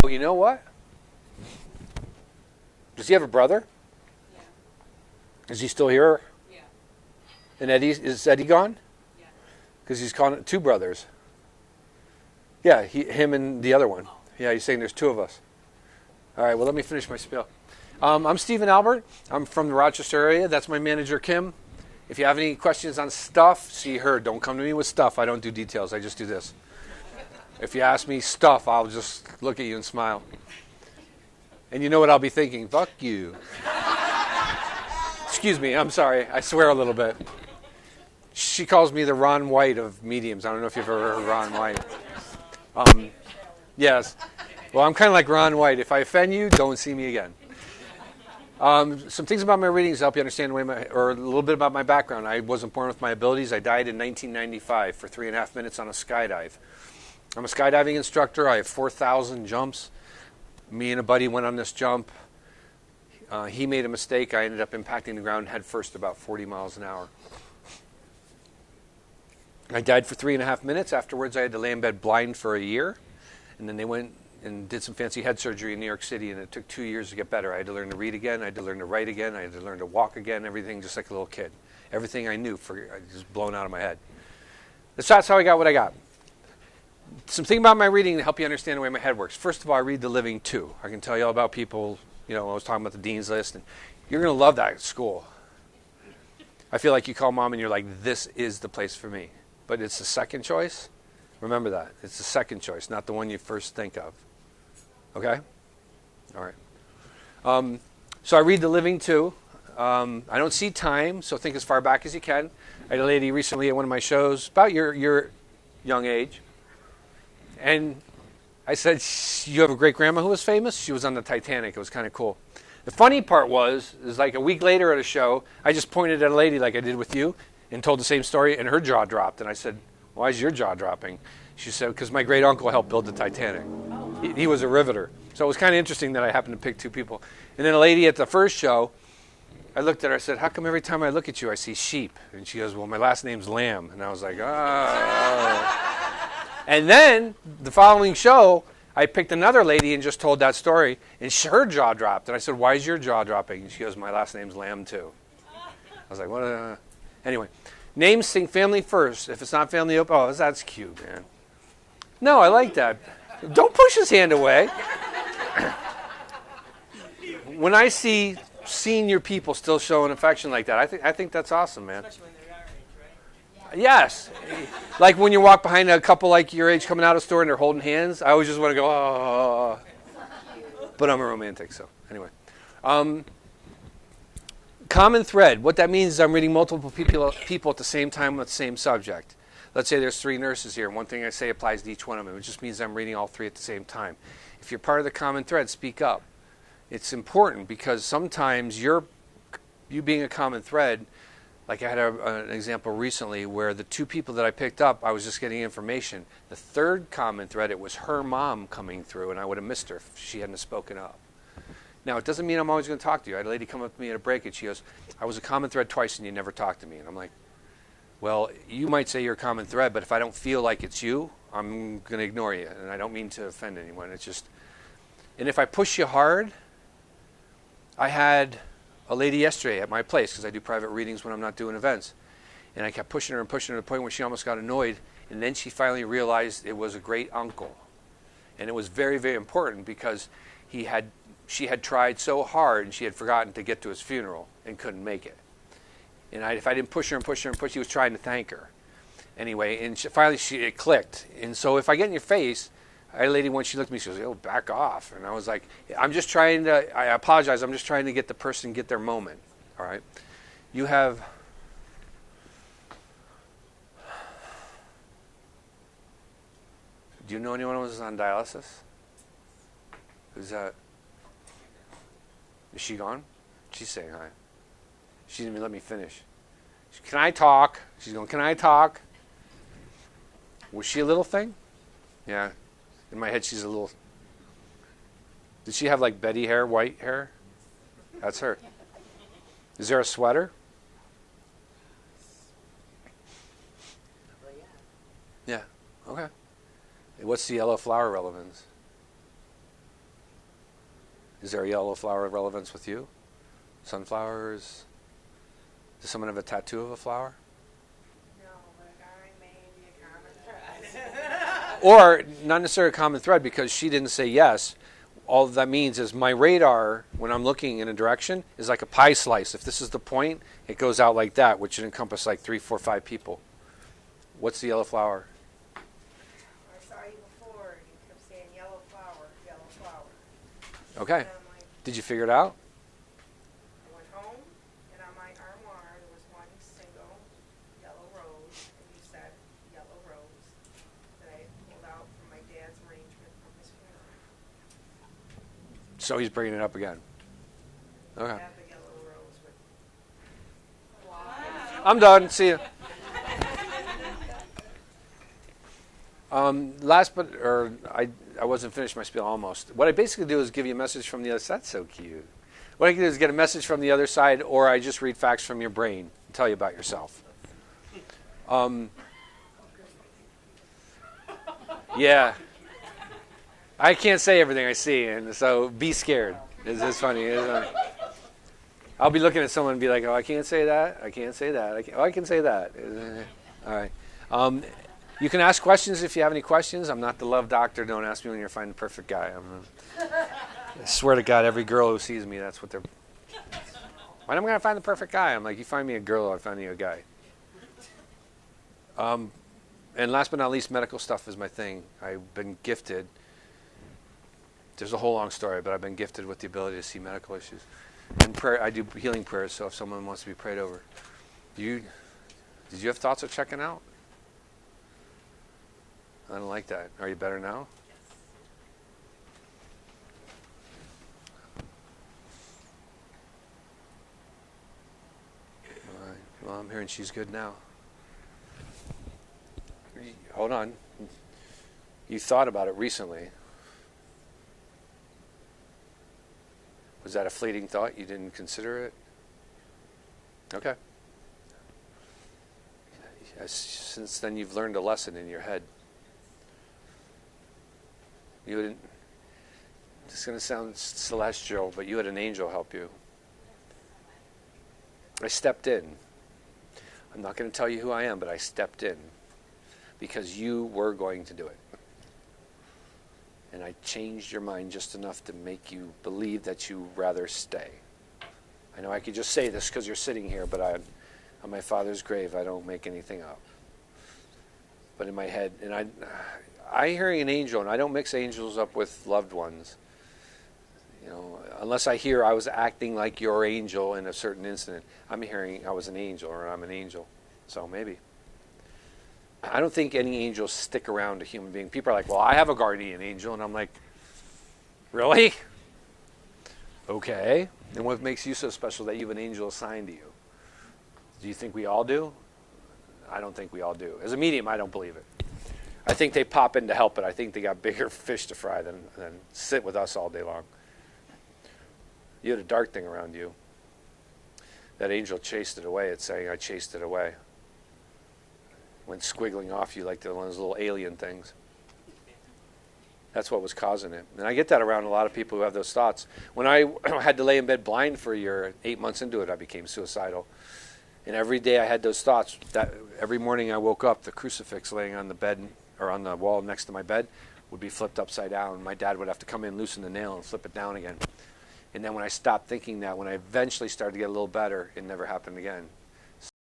Oh, you know what? Does he have a brother? Yeah. Is he still here? Yeah. And is Eddie gone? Yeah. Because he's calling it two brothers. Yeah, him and the other one. Yeah, he's saying there's two of us. All right, well, let me finish my spiel. I'm Stephen Albert. I'm from the Rochester area. That's my manager, Kim. If you have any questions on stuff, see her. Don't come to me with stuff. I don't do details. I just do this. If you ask me stuff, I'll just look at you and smile. And you know what I'll be thinking? Fuck you. Excuse me, I'm sorry. I swear a little bit. She calls me the Ron White of mediums. I don't know if you've ever heard of Ron White. Yes. Well, I'm kind of like Ron White. If I offend you, don't see me again. Some things about my readings help you understand or a little bit about my background. I wasn't born with my abilities. I died in 1995 for 3.5 minutes on a skydive. I'm a skydiving instructor. I have 4,000 jumps. Me and a buddy went on this jump. He made a mistake. I ended up impacting the ground head first about 40 miles an hour. I died for 3.5 minutes. Afterwards, I had to lay in bed blind for a year. And then they went and did some fancy head surgery in New York City, and it took 2 years to get better. I had to learn to read again. I had to learn to write again. I had to learn to walk again, everything just like a little kid. Everything I knew just blown out of my head. That's how I got what I got. Something about my reading to help you understand the way my head works. First of all, I read the living too. I can tell you all about people, I was talking about the dean's list, and you're going to love that at school. I feel like you call mom and you're like, this is the place for me. But it's the second choice. Remember that. It's the second choice, not the one you first think of. Okay? All right. So I read the living too. I don't see time, so think as far back as you can. I had a lady recently at one of my shows, about your young age. And I said, you have a great-grandma who was famous? She was on the Titanic. It was kind of cool. The funny part is like a week later at a show, I just pointed at a lady like I did with you and told the same story, and her jaw dropped. And I said, why is your jaw dropping? She said, because my great-uncle helped build the Titanic. He was a riveter. So it was kind of interesting that I happened to pick two people. And then a lady at the first show, I looked at her, I said, how come every time I look at you, I see sheep? And she goes, well, my last name's Lamb. And I was like, oh. And then the following show, I picked another lady and just told that story, and her jaw dropped. And I said, why is your jaw dropping? And she goes, my last name's Lamb, too. I was like, what? Anyway, names sing family first. If it's not family, oh, that's cute, man. No, I like that. Don't push his hand away. When I see senior people still showing affection like that, I think that's awesome, man. Especially when they're our age, right? Yes. Like when you walk behind a couple like your age coming out of a store and they're holding hands, I always just want to go, oh. But I'm a romantic, so anyway. Common thread. What that means is I'm reading multiple people at the same time with the same subject. Let's say there's 3 nurses here, and one thing I say applies to each one of them. It just means I'm reading all 3 at the same time. If you're part of the common thread, speak up. It's important because sometimes you being a common thread, like I had an example recently where the 2 people that I picked up, I was just getting information. The 3rd common thread, it was her mom coming through, and I would have missed her if she hadn't spoken up. Now, it doesn't mean I'm always going to talk to you. I had a lady come up to me at a break, and she goes, I was a common thread twice, and you never talked to me. And I'm like, well, you might say you're a common thread, but if I don't feel like it's you, I'm going to ignore you. And I don't mean to offend anyone. It's just, and if I push you hard, I had a lady yesterday at my place, because I do private readings when I'm not doing events. And I kept pushing her and pushing her to the point where she almost got annoyed. And then she finally realized it was a great uncle. And it was very, very important because she had tried so hard and she had forgotten to get to his funeral and couldn't make it. And if I didn't push her and push her and push, he was trying to thank her. Anyway, and finally it clicked. And so if I get in your face, I had a lady, when she looked at me, she goes, oh, back off. And I was like, I apologize, I'm just trying to get the person get their moment. All right? You have, do you know anyone who's on dialysis? Who's that? Is she gone? She's saying hi. She didn't even let me finish. Can I talk? She's going, can I talk? Was she a little thing? Yeah. In my head, she's a little. Did she have like Betty hair, white hair? That's her. Is there a sweater? Yeah. Okay. What's the yellow flower relevance? Is there a yellow flower relevance with you? Sunflowers? Does someone have a tattoo of a flower? No, but a guy may be a common thread. Or not necessarily a common thread, because she didn't say yes. All that means is my radar, when I'm looking in a direction, is like a pie slice. If this is the point, it goes out like that, which should encompass like 3, 4, 5 people. What's the yellow flower? I saw you before, and you kept saying yellow flower, yellow flower. Okay. And I'm like, Did you figure it out? I went home, and on my armoire there was one single yellow rose, and you said yellow rose that I pulled out from my dad's arrangement from his funeral. So he's bringing it up again. Okay. I have the yellow rose with I'm done. See you. I wasn't finished my spiel almost. What I basically do is give you a message from the other side. That's so cute. What I can do is get a message from the other side, or I just read facts from your brain and tell you about yourself. Yeah. I can't say everything I see, and so be scared. It's funny. I'll be looking at someone and be like, oh, I can't say that. I can't say that. I can say that. All right. You can ask questions if you have any questions. I'm not the love doctor. Don't ask me when you're finding the perfect guy. I swear to God, every girl who sees me, that's what they're... When I'm going to find the perfect guy, I'm like, you find me a girl, I'll find you a guy. And last but not least, medical stuff is my thing. I've been gifted. There's a whole long story, but I've been gifted with the ability to see medical issues. And prayer, I do healing prayers, so if someone wants to be prayed over. Did you have thoughts of checking out? I don't like that. Are you better now? All right. Well, I'm hearing she's good now. Hold on. You thought about it recently. Was that a fleeting thought? You didn't consider it? Okay. Yes, since then, you've learned a lesson in your head. You didn't. It's going to sound celestial, but you had an angel help you. I stepped in. I'm not going to tell you who I am, but I stepped in because you were going to do it. And I changed your mind just enough to make you believe that you rather stay. I know I could just say this because you're sitting here, but on my father's grave, I don't make anything up. But in my head, and I hearing an angel, and I don't mix angels up with loved ones. You know, unless I hear I was acting like your angel in a certain incident, I'm hearing I was an angel or I'm an angel. So maybe. I don't think any angels stick around a human being. People are like, well, I have a guardian angel. And I'm like, really? Okay. And what makes you so special that you have an angel assigned to you? Do you think we all do? I don't think we all do. As a medium, I don't believe it. I think they pop in to help, but I think they got bigger fish to fry than sit with us all day long. You had a dark thing around you. That angel chased it away. It's saying, I chased it away. Went squiggling off you like one of those little alien things. That's what was causing it. And I get that around a lot of people who have those thoughts. When I had to lay in bed blind for a year, 8 months into it, I became suicidal. And every day I had those thoughts. That every morning I woke up, the crucifix laying on the bed or on the wall next to my bed would be flipped upside down. My dad would have to come in, loosen the nail, and flip it down again. And then when I stopped thinking that, when I eventually started to get a little better, it never happened again.